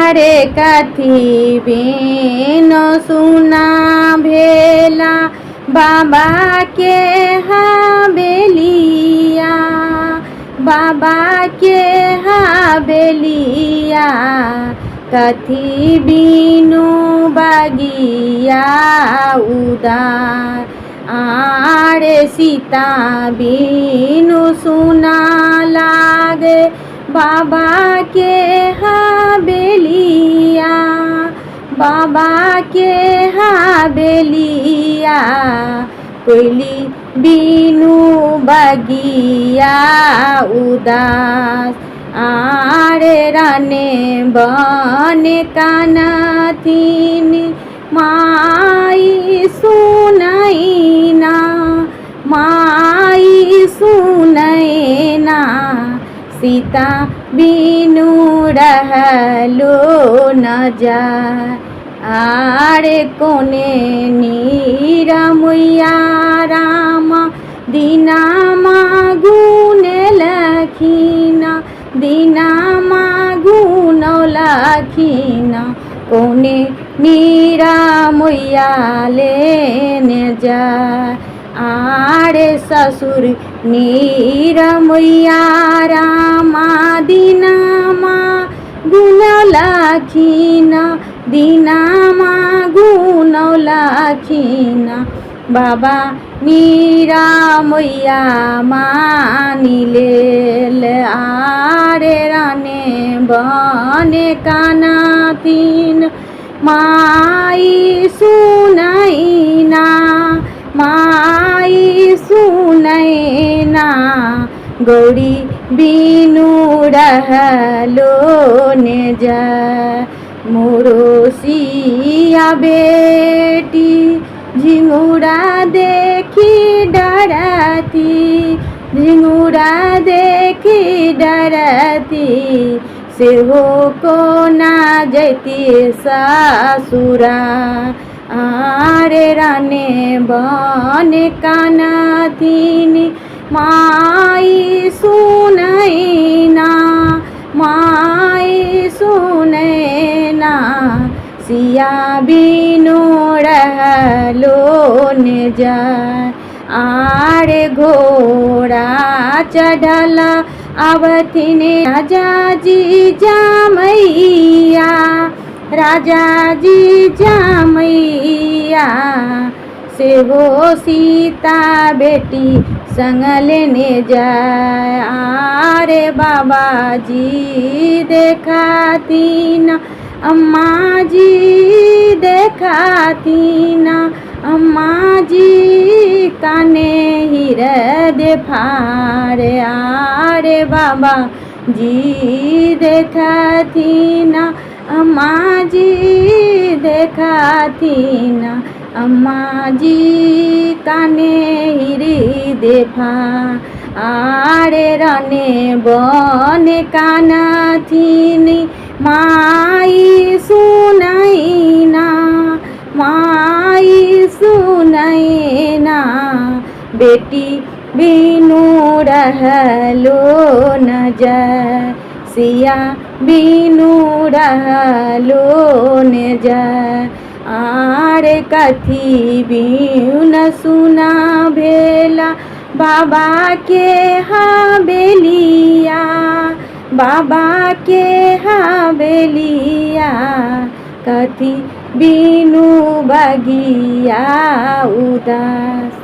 आरे कथी बिनु सुना भेला बाबा के हवेलिया, बाबा के हवेलिया कथी बिनु बगिया उदार। आरे सीता बिनु सुना लागे बाबा के हवेलिया, बाबा के हवेलिया कोयली बिनु बगिया उदास। आरे रने बने कानथिन माई सुनैना, माई सुनैना सीता बिनु रहलो न जाय। आरे कोने नीरा मैया राम दीना गुने लखीना, दीना गुनो लखीना कोने नीरा मैया लेने जाय। आरे ससुर नीरा मैया रामा दीना गुनो लखीना, दीना गुनो लखीना बाबा नीरा मैया मानिलेल। आरे रने बने कानथिन माई सुनैना, माई सुनैना गौरी बिनु रहलो ने जाय। मोरोसिया बेटी झिंगुरा देखी डरती, झिंगुरा देखी डरती से हो को ना जैती ससुरा। आरे रने बने कानथिन माई सुनैना, माई सुनैना सिया बिनु रहलो ने जाय। आरे घोड़ा चढ़ला अवथिन राजा जी जामैया, राजा जी जामैया से हो सीता बेटी संग लेने जाय। आरे बाबा जी देखातीन, अम्मा जी देखातीन, अम्मा जी काने हृदय फाड़े। आरे बाबा जी देखातीन, अम्मा जी देखातीन, अम्मा जी काने हृदय फाड़े। आरे रने बने कानथिन माई सुनैना, माई सुनैना बेटी बिनु रहलो न जाय। सिया बिनु रहलो न जाय। आरे कथी बिनु सुना भेला बाबा के हवेलिया, बाबा के हवेलिया कथी बिनु बगिया उदास।